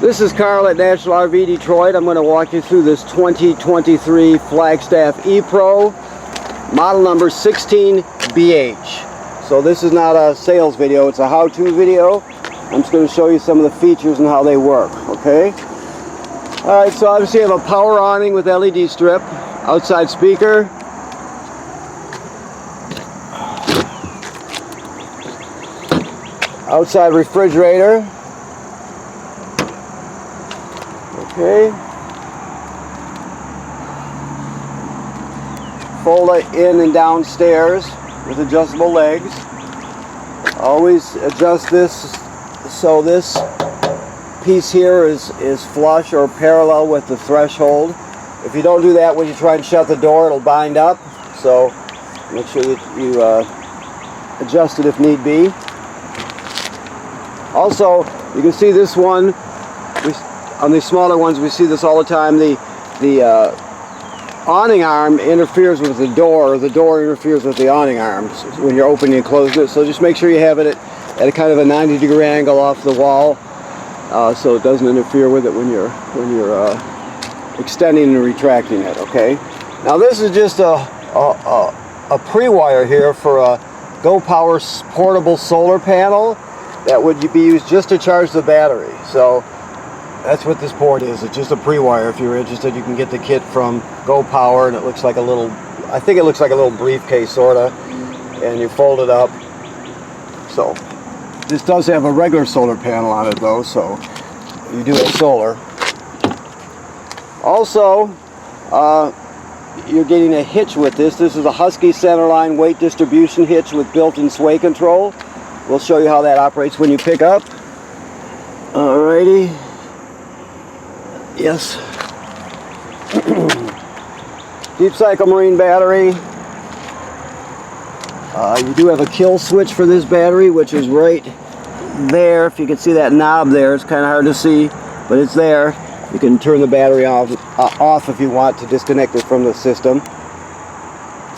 This is Carl at National RV Detroit. I'm going to walk you through this 2023 Flagstaff E-PRO, model number 16BH. So this is not a sales video, it's a how-to video. I'm just going to show you some of the features and how they work, okay? Alright, so obviously you have a power awning with LED strip, outside speaker, outside refrigerator. Okay. Fold it in and downstairs with adjustable legs. Always adjust this so this piece here is flush or parallel with the threshold. If you don't do that when you try and shut the door, it'll bind up. So make sure you adjust it if need be. Also, you can see this one. On these smaller ones, we see this all the time. The awning arm interferes with the door, or the door interferes with the awning arm when you're opening and closing it. So just make sure you have it at a kind of a 90-degree angle off the wall, so it doesn't interfere with it when you're extending and retracting it. Okay. Now this is just a pre-wire here for a Go Power portable solar panel that would be used just to charge the battery. So that's what this port is. It's just a pre-wire. If you're interested, you can get the kit from Go Power, and it looks like a little, I think it looks like a little briefcase sorta, and you fold it up. So this does have a regular solar panel on it though, so you do have solar. Also, you're getting a hitch with this. This is a Husky centerline weight distribution hitch with built-in sway control. We'll show you how that operates when you pick up. Alrighty. Yes. Deep cycle marine battery. You do have a kill switch for this battery, which is right there. If you can see that knob there, it's kind of hard to see, but it's there. You can turn the battery off if you want to disconnect it from the system.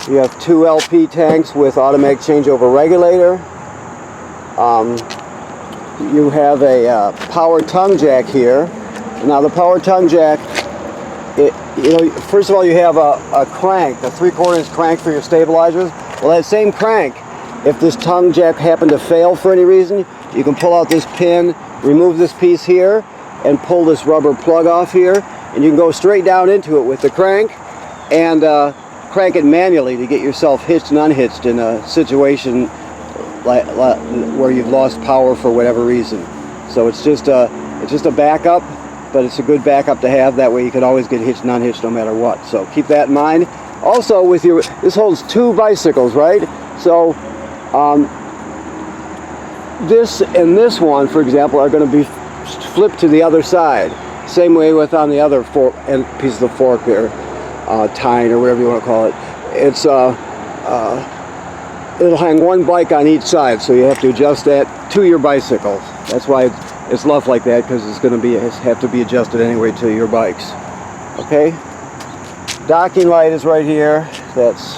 You have 2 LP tanks with automatic changeover regulator. You have a power tongue jack here. Now the power tongue jack, first of all you have a crank, a 3/4 inch crank for your stabilizers. Well, that same crank, if this tongue jack happened to fail for any reason, you can pull out this pin, remove this piece here, and pull this rubber plug off here, and you can go straight down into it with the crank and crank it manually to get yourself hitched and unhitched in a situation like where you've lost power for whatever reason. So it's just a backup, but it's a good backup to have. That way you can always get hitched and unhitched no matter what. So keep that in mind. Also, this holds 2 bicycles, right? So this and this one, for example, are going to be flipped to the other side. Same way with on the other piece of the fork there, tine or whatever you want to call it. It's it'll hang one bike on each side, so you have to adjust that to your bicycle. That's why it's left like that, because it's going to have to be adjusted anyway to your bikes. Okay. Docking light is right here. That's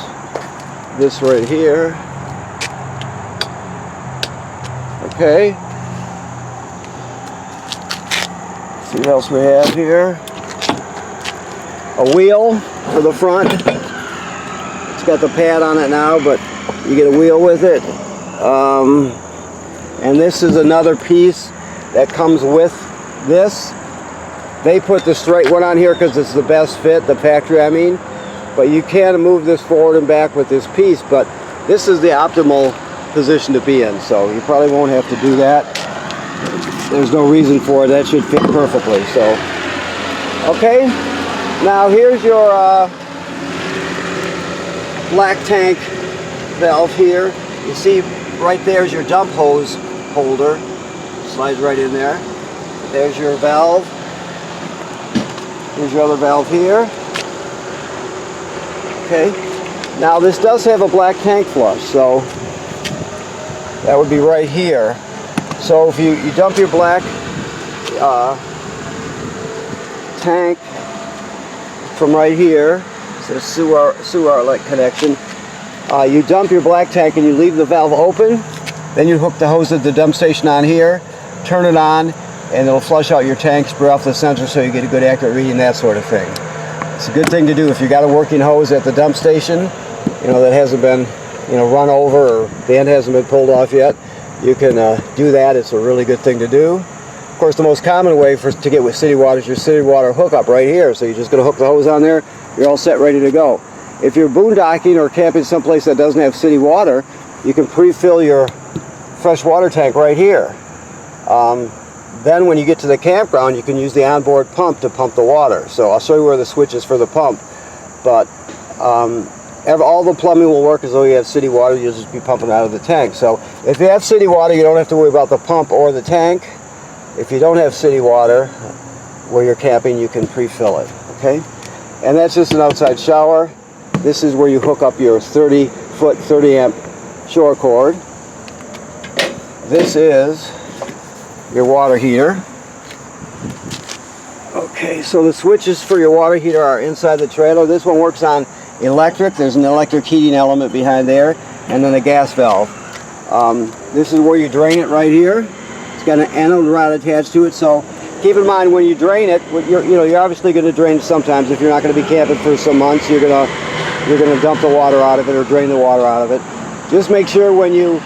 this right here. Okay. Let's see what else we have here. A wheel for the front. It's got the pad on it now, but you get a wheel with it. And this is another piece that comes with this. They put the straight one on here because it's the best fit, the factory I mean. But you can move this forward and back with this piece, but this is the optimal position to be in, so you probably won't have to do that. There's no reason for it. That should fit perfectly. So, okay. Now here's your black tank valve here. You see right there's your dump hose holder. Slides right in there. There's your valve. Here's your other valve here. Okay. Now this does have a black tank flush, so that would be right here. So if you dump your black tank from right here, it's a sewer outlet connection. You dump your black tank and you leave the valve open, then you hook the hose at the dump station on here, turn it on, and it'll flush out your tank, spray off the sensor so you get a good accurate reading, that sort of thing. It's a good thing to do if you got a working hose at the dump station, you know, that hasn't been, you know, run over or the end hasn't been pulled off yet. You can do that. It's a really good thing to do. Of course, the most common way to get with city water is your city water hookup right here. So you're just going to hook the hose on there. You're all set, ready to go. If you're boondocking or camping someplace that doesn't have city water, you can pre-fill your fresh water tank right here. Then when you get to the campground, you can use the onboard pump to pump the water. So I'll show you where the switch is for the pump. But all the plumbing will work as though you have city water. You'll just be pumping out of the tank. So if you have city water, you don't have to worry about the pump or the tank. If you don't have city water where you're camping, you can pre-fill it. Okay? And that's just an outside shower. This is where you hook up your 30-foot, 30-amp shore cord. This is your water heater. Okay, so the switches for your water heater are inside the trailer. This one works on electric. There's an electric heating element behind there, and then a gas valve. This is where you drain it right here. It's got an anode rod attached to it, so keep in mind when you drain it, you're obviously going to drain sometimes. If you're not going to be camping for some months, you're going to dump the water out of it or drain the water out of it. Just make sure when you're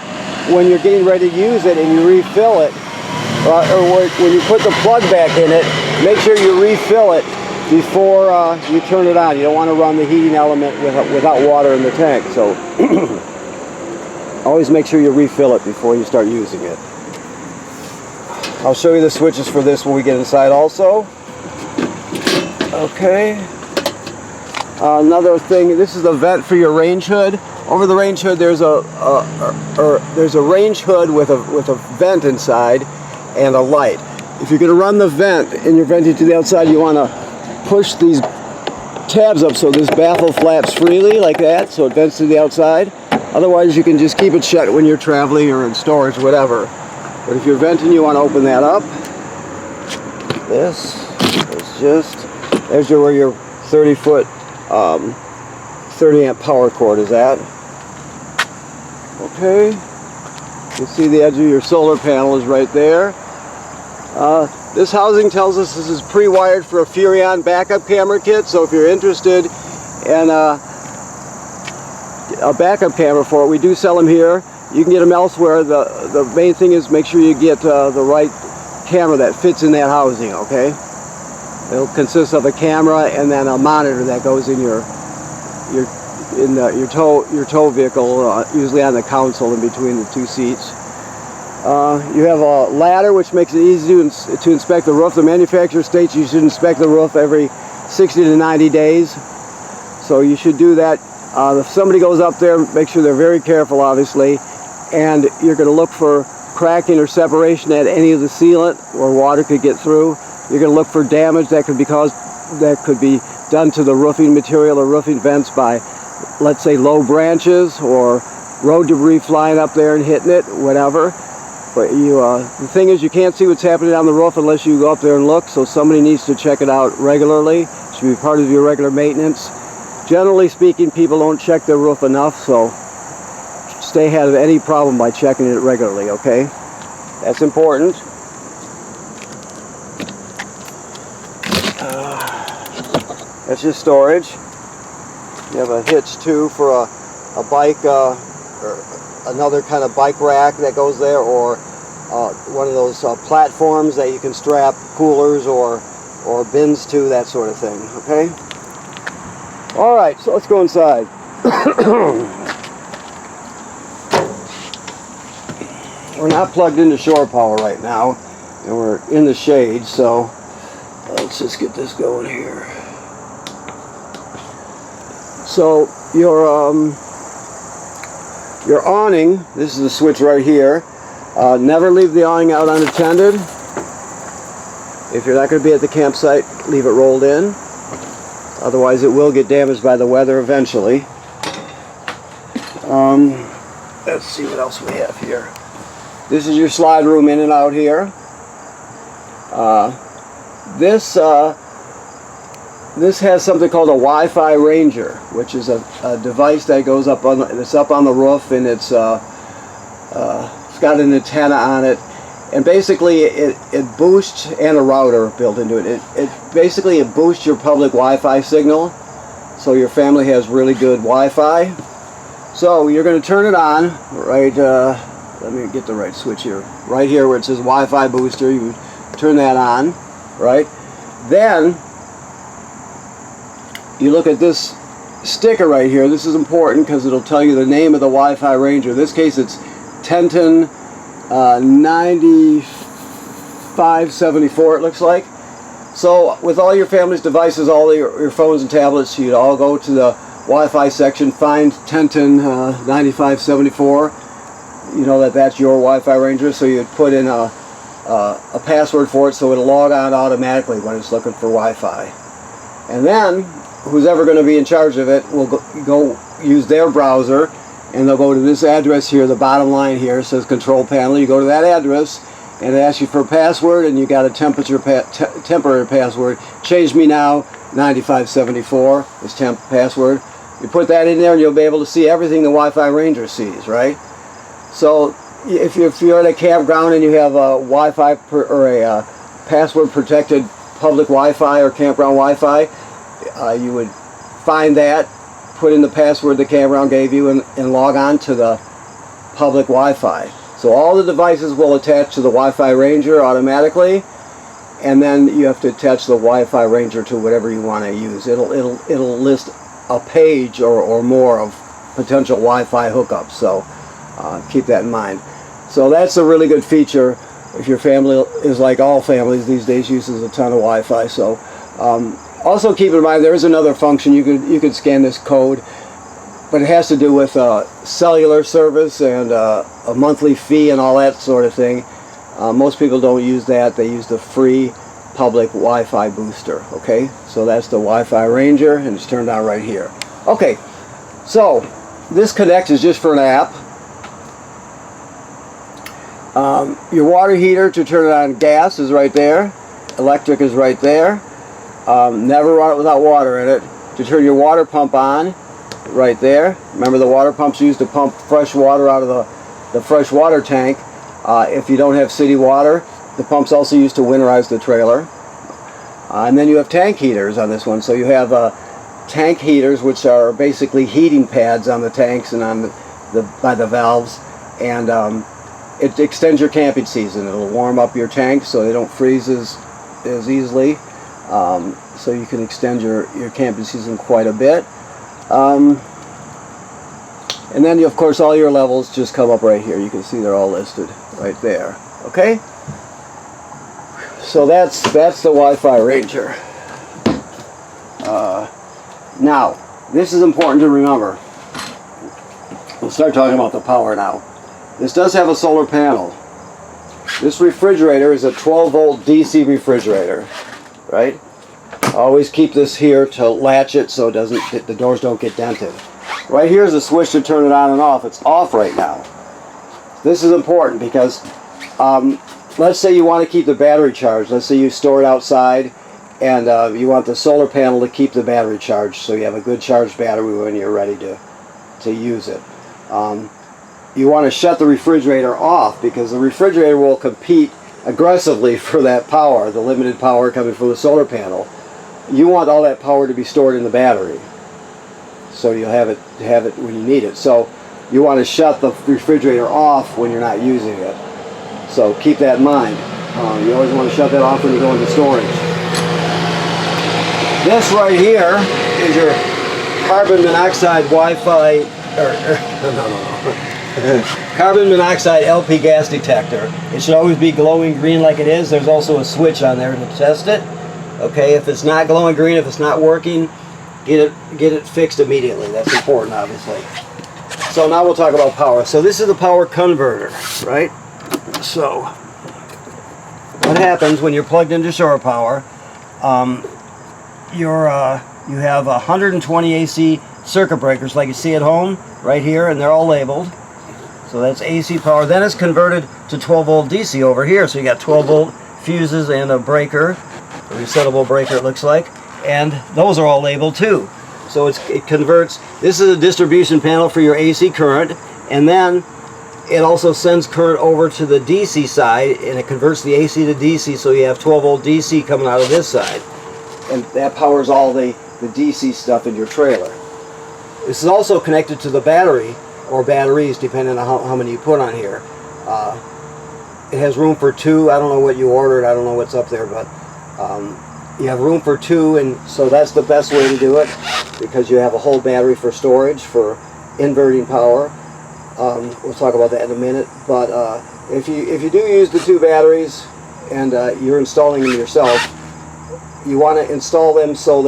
getting ready to use it and you refill it, or when you put the plug back in it, make sure you refill it before you turn it on. You don't want to run the heating element without water in the tank. So always make sure you refill it before you start using it. I'll show you the switches for this when we get inside also. Okay. Another thing, this is the vent for your range hood. Over the range hood there's a range hood with a vent inside and a light. If you're going to run the vent and you're venting to the outside, you want to push these tabs up so this baffle flaps freely like that, so it vents to the outside. Otherwise you can just keep it shut when you're traveling or in storage, whatever. But if you're venting, you want to open that up. This is there's where your 30-foot 30-amp power cord is at. Okay, you can see the edge of your solar panel is right there. This housing tells us this is pre-wired for a Furrion backup camera kit, so if you're interested in a backup camera for it, we do sell them here. You can get them elsewhere. The main thing is make sure you get the right camera that fits in that housing, okay? It'll consist of a camera and then a monitor that goes in your tow vehicle, usually on the console in between the two seats. You have a ladder, which makes it easy to inspect the roof. The manufacturer states you should inspect the roof every 60 to 90 days, so you should do that. If somebody goes up there, make sure they're very careful, obviously, and you're going to look for cracking or separation at any of the sealant where water could get through. You're going to look for damage that could be done to the roofing material or roofing vents by, let's say, low branches or road debris flying up there and hitting it, whatever. But the thing is, you can't see what's happening on the roof unless you go up there and look, so somebody needs to check it out regularly. It should be part of your regular maintenance. Generally speaking, people don't check their roof enough, so stay ahead of any problem by checking it regularly, okay? That's important. That's just storage. You have a hitch too for a bike or another kind of bike rack that goes there, or one of those platforms that you can strap coolers or bins to, that sort of thing, okay? All right, so let's go inside. We're not plugged into shore power right now, and we're in the shade, so let's just get this going here. So your awning, this is the switch right here. Never leave the awning out unattended. If you're not going to be at the campsite, leave it rolled in. Otherwise it will get damaged by the weather eventually. Let's see what else we have here. This is your slide room in and out here. This has something called a Wi-Fi Ranger, which is a device that goes up on the roof, and it's got an antenna on it, and basically it boosts, and a router built into it. It boosts your public Wi-Fi signal, so your family has really good Wi-Fi. So you're going to turn it on, right, let me get the right switch here. Right here where it says Wi-Fi booster, you turn that on, right? Then you look at this sticker right here. This is important because it'll tell you the name of the Wi-Fi Ranger. In this case it's Tenton 9574, it looks like. So with all your family's devices, all your phones and tablets, you'd all go to the Wi-Fi section, find Tenton 9574. You know that's your Wi-Fi Ranger, so you'd put in a password for it so it'll log on automatically when it's looking for Wi-Fi. And then who's ever going to be in charge of it will go use their browser, and they'll go to this address here, the bottom line here, it says control panel. You go to that address and it asks you for a password, and you got a temporary password. Change me now 9574 is temp password. You put that in there and you'll be able to see everything the Wi-Fi Ranger sees, right? So if you're at a campground and you have a Wi-Fi or a password protected public Wi-Fi or campground Wi-Fi, you would find that, put in the password the campground gave you, and log on to the public Wi-Fi. So all the devices will attach to the Wi-Fi Ranger automatically, and then you have to attach the Wi-Fi Ranger to whatever you want to use. It'll list a page or more of potential Wi-Fi hookups. So keep that in mind. So that's a really good feature if your family is like all families these days, uses a ton of Wi-Fi. So also keep in mind there is another function. You could scan this code, but it has to do with cellular service and a monthly fee and all that sort of thing. Most people don't use that. They use the free public Wi-Fi booster. Okay, so that's the Wi-Fi Ranger, and it's turned on right here. Okay, so this Connect is just for an app. Your water heater to turn it on gas is right there. Electric is right there. Never run it without water in it. To turn your water pump on, right there. Remember, the water pump's used to pump fresh water out of the fresh water tank. If you don't have city water, the pump's also used to winterize the trailer. And then you have tank heaters on this one. So you have tank heaters, which are basically heating pads on the tanks and on by the valves, and it extends your camping season. It'll warm up your tanks so they don't freeze as easily. So you can extend your camping season quite a bit. And then, of course, all your levels just come up right here. You can see they're all listed right there. Okay? So that's the Wi-Fi Ranger. Now, this is important to remember. We'll start talking about the power now. This does have a solar panel. This refrigerator is a 12-volt DC refrigerator, right? Always keep this here to latch it so the doors don't get dented. Right here is a switch to turn it on and off. It's off right now. This is important because let's say you want to keep the battery charged. Let's say you store it outside and you want the solar panel to keep the battery charged so you have a good charged battery when you're ready to use it. You want to shut the refrigerator off because the refrigerator will compete aggressively for that power, the limited power coming from the solar panel. You want all that power to be stored in the battery, so you'll have it when you need it. So you want to shut the refrigerator off when you're not using it. So keep that in mind. You always want to shut that off when you go into storage. This right here is your carbon monoxide Wi-Fi, carbon monoxide LP gas detector. It should always be glowing green like it is. There's also a switch on there to test it. Okay, if it's not glowing green, if it's not working, get it fixed immediately. That's important, obviously. So now we'll talk about power. So this is the power converter, right? So what happens when you're plugged into shore power? You have 120 AC circuit breakers like you see at home, right here, and they're all labeled. So that's AC power. Then it's converted to 12-volt DC over here. So you got 12-volt fuses and a breaker, a resettable breaker it looks like, and those are all labeled too. So it converts. This is a distribution panel for your AC current, and then it also sends current over to the DC side, and it converts the AC to DC, so you have 12 volt DC coming out of this side, and that powers all the DC stuff in your trailer. This is also connected to the battery, or batteries, depending on how many you put on here. It has room for 2. I don't know what you ordered, I don't know what's up there, but you have room for 2, and so that's the best way to do it, because you have a whole battery for storage, for inverting power. We'll talk about that in a minute, but if you do use the 2 batteries and you're installing them yourself, you want to install them so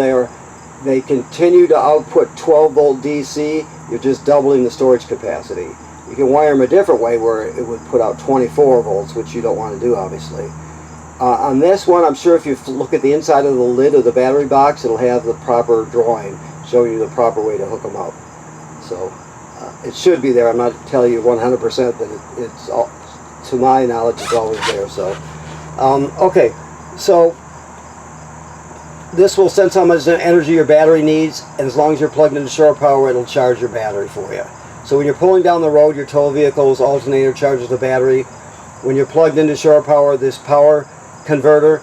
they continue to output 12 volt DC. You're just doubling the storage capacity. You can wire them a different way where it would put out 24 volts, which you don't want to do, obviously. On this one, I'm sure if you look at the inside of the lid of the battery box, it'll have the proper drawing showing you the proper way to hook them up. So it should be there. I'm not telling you 100%, but it's all, to my knowledge, it's always there. So okay, so this will sense how much energy your battery needs, and as long as you're plugged into shore power, it'll charge your battery for you. So when you're pulling down the road, your tow vehicle's alternator charges the battery. When you're plugged into shore power, this power converter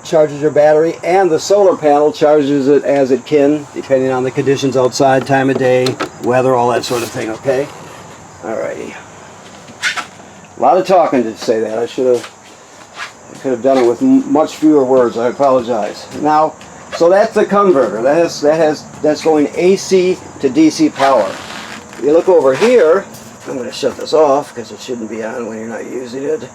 charges your battery, and the solar panel charges it as it can, depending on the conditions outside, time of day, weather, all that sort of thing, okay? Alrighty. A lot of talking to say that. I could have done it with much fewer words. I apologize. Now, so that's the converter. That's going AC to DC power. If you look over here, I'm going to shut this off because it shouldn't be on when you're not using it.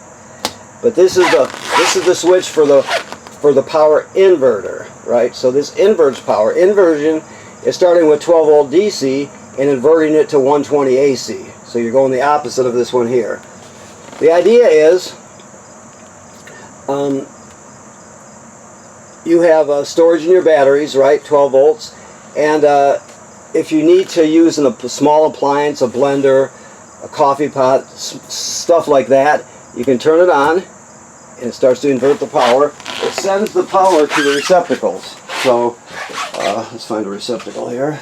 But this is the switch for the power inverter, right? So this inverts power. Inversion is starting with 12 volt DC and inverting it to 120 AC. So you're going the opposite of this one here. The idea is you have storage in your batteries, right? 12 volts, and if you need to use a small appliance, a blender, a coffee pot, stuff like that, you can turn it on and it starts to invert the power. It sends the power to the receptacles. So let's find a receptacle here.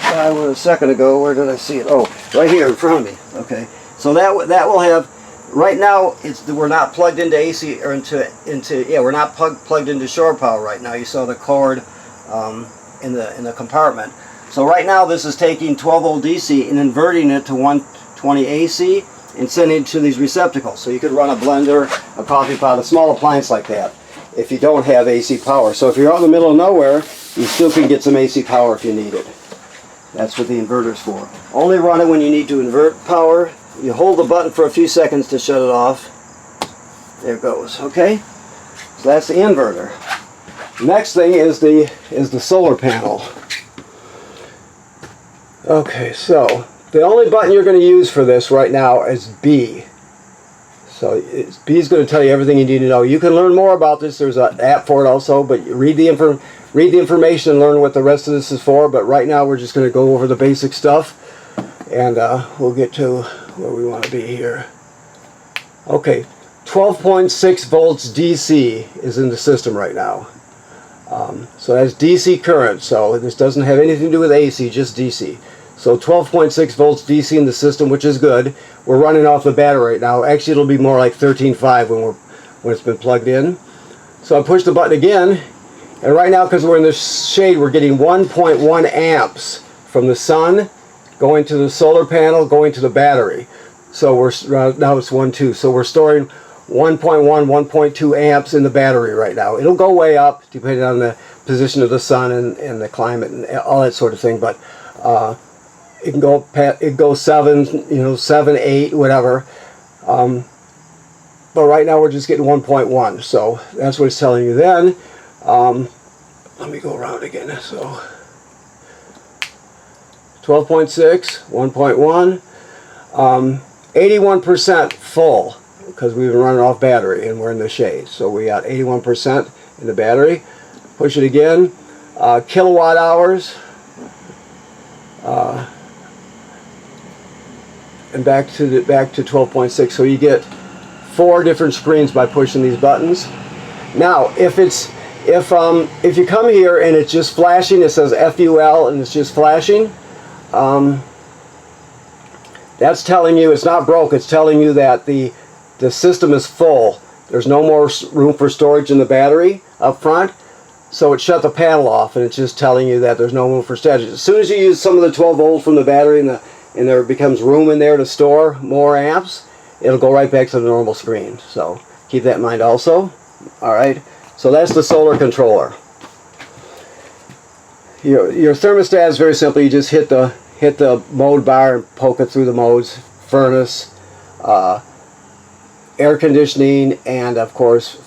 I went a second ago. Where did I see it? Oh, right here in front of me. Okay, so that will have. Right now, we're not plugged into AC or we're not plugged into shore power right now. You saw the cord in the compartment. So right now, this is taking 12 volt DC and inverting it to 120 AC and sending it to these receptacles. So you could run a blender, a coffee pot, a small appliance like that if you don't have AC power. So if you're out in the middle of nowhere, you still can get some AC power if you need it. That's what the inverter's for. Only run it when you need to invert power. You hold the button for a few seconds to shut it off. There it goes. Okay, so that's the inverter. Next thing is the solar panel. Okay, so the only button you're going to use for this right now is B. So B is going to tell you everything you need to know. You can learn more about this. There's an app for it also, but read the information and learn what the rest of this is for. But right now we're just going to go over the basic stuff, and we'll get to where we want to be here. Okay, 12.6 volts DC is in the system right now. So that's DC current, so this doesn't have anything to do with AC, just DC. So 12.6 volts DC in the system, which is good. We're running off the battery right now. Actually, it'll be more like 13.5 when it's been plugged in. So I push the button again, and right now, because we're in the shade, we're getting 1.1 amps from the sun going to the solar panel, going to the battery. So now it's 1.2. So we're storing 1.1, 1.2 amps in the battery right now. It'll go way up depending on the position of the sun and the climate and all that sort of thing. But it can go 7, 7, 8, whatever. But right now we're just getting 1.1. So that's what it's telling you then. Let me go around again. So 12.6, 1.1, 81% full, because we've been running off battery and we're in the shade. So we got 81% in the battery. Push it again. Kilowatt hours. And back to 12.6. So you get 4 different screens by pushing these buttons. Now, if you come here and it's just flashing, it says FUL and it's just flashing. That's telling you it's not broke. It's telling you that the system is full. There's no more room for storage in the battery up front. So it shut the panel off, and it's just telling you that there's no room for storage. As soon as you use some of the 12 volts from the battery and there becomes room in there to store more amps, it'll go right back to the normal screen. So keep that in mind also. Alright, so that's the solar controller. Your thermostat is very simple. You just hit the mode bar and poke it through the modes: furnace, air conditioning, and of course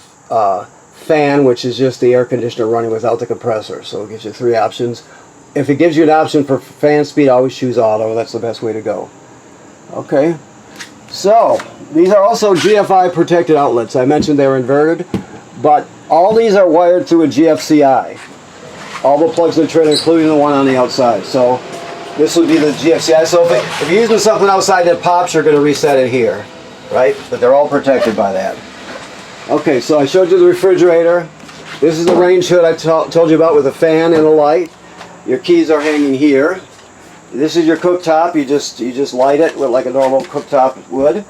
fan, which is just the air conditioner running without the compressor. So it gives you 3 options. If it gives you an option for fan speed, always choose auto. That's the best way to go. Okay, so these are also GFI protected outlets. I mentioned they're inverted, but all these are wired through a GFCI. All the plugs in the trailer, including the one on the outside. So this would be the GFCI. So if you're using something outside that pops, you're going to reset it here, right? But they're all protected by that. Okay, so I showed you the refrigerator. This is the range hood I told you about with a fan and a light. Your keys are hanging here. This is your cooktop. You just light it with like a normal cooktop would.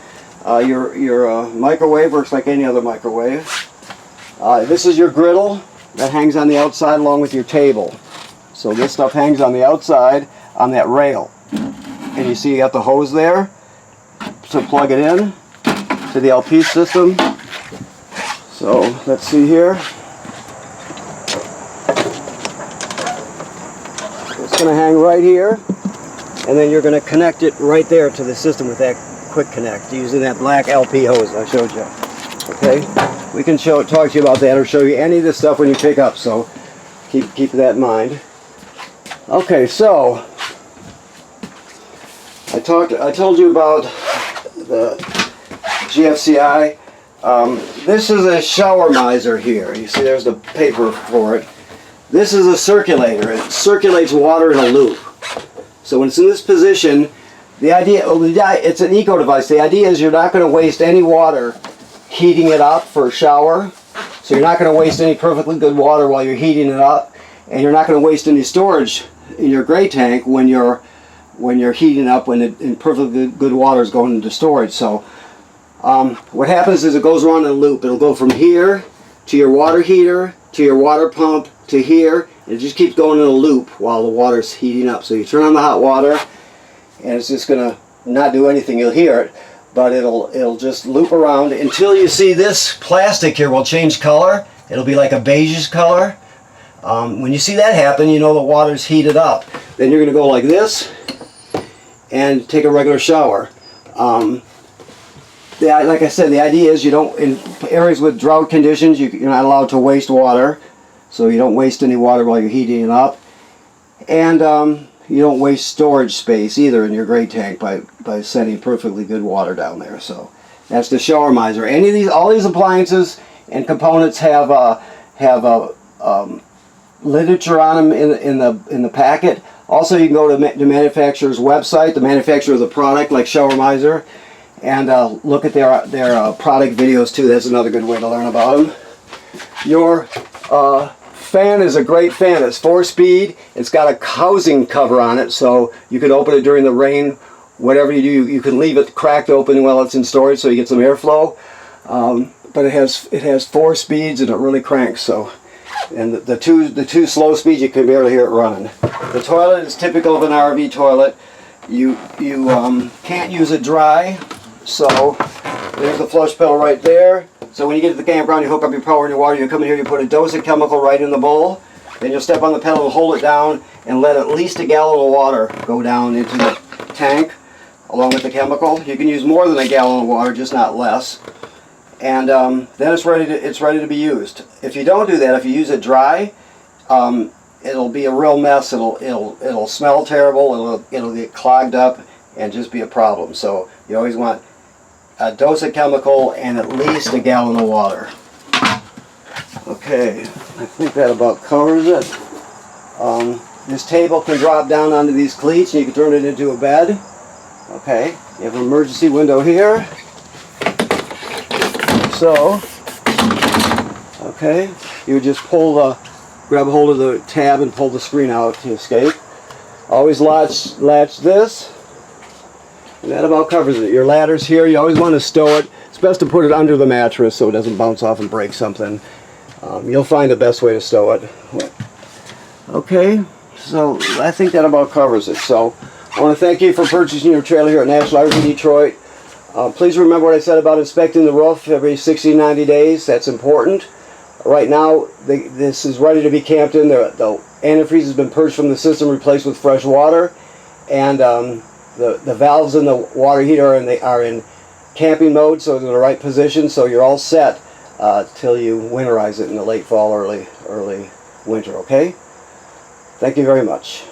Your microwave works like any other microwave. This is your griddle that hangs on the outside along with your table. So this stuff hangs on the outside on that rail. And you see you got the hose there to plug it in to the LP system. So let's see here. It's going to hang right here, and then you're going to connect it right there to the system with that quick connect using that black LP hose I showed you. Okay, we can talk to you about that or show you any of this stuff when you pick up. So keep that in mind. Okay, so I told you about the GFCI. This is a shower miser here. You see there's the paper for it. This is a circulator. It circulates water in a loop. So when it's in this position, the idea, it's an eco device. The idea is you're not going to waste any water heating it up for a shower. So you're not going to waste any perfectly good water while you're heating it up, and you're not going to waste any storage in your gray tank when you're heating up when perfectly good water is going into storage. So what happens is it goes around in a loop. It'll go from here to your water heater to your water pump to here. It just keeps going in a loop while the water's heating up. So you turn on the hot water, and it's just going to not do anything. You'll hear it, but it'll just loop around until you see this plastic here will change color. It'll be like a beige color. When you see that happen, you know the water's heated up. Then you're going to go like this and take a regular shower. Like I said, the idea is you don't, in areas with drought conditions, you're not allowed to waste water. So you don't waste any water while you're heating it up. And you don't waste storage space either in your gray tank by sending perfectly good water down there. So that's the shower miser. All these appliances and components have literature on them in the packet. Also, you can go to the manufacturer's website, the manufacturer of the product, like shower miser, and look at their product videos too. That's another good way to learn about them. Your fan is a great fan. It's 4-speed. It's got a housing cover on it, so you can open it during the rain. Whatever you do, you can leave it cracked open while it's in storage, so you get some airflow. But it has 4 speeds, and it really cranks. So, and the two slow speeds, you can barely hear it running. The toilet is typical of an RV toilet. You can't use it dry. So there's the flush pedal right there. So when you get to the campground, you hook up your power and your water, you come in here, you put a dose of chemical right in the bowl, then you'll step on the pedal and hold it down and let at least a gallon of water go down into the tank along with the chemical. You can use more than a gallon of water, just not less. And then it's ready to be used. If you don't do that, if you use it dry, it'll be a real mess. It'll smell terrible. It'll get clogged up and just be a problem. So you always want a dose of chemical and at least a gallon of water. Okay, I think that about covers it. This table can drop down onto these cleats and you can turn it into a bed. Okay, you have an emergency window here. So, okay, you would just grab hold of the tab and pull the screen out to escape. Always latch this. And that about covers it. Your ladder's here. You always want to stow it. It's best to put it under the mattress so it doesn't bounce off and break something. You'll find the best way to stow it. Okay, so I think that about covers it. So I want to thank you for purchasing your trailer here at National RV Detroit. Please remember what I said about inspecting the roof every 60 to 90 days. That's important. Right now, this is ready to be camped in. The antifreeze has been purged from the system, replaced with fresh water, and the valves in the water heater are in camping mode, so they're in the right position. So you're all set till you winterize it in the late fall, early winter. Okay. Thank you very much.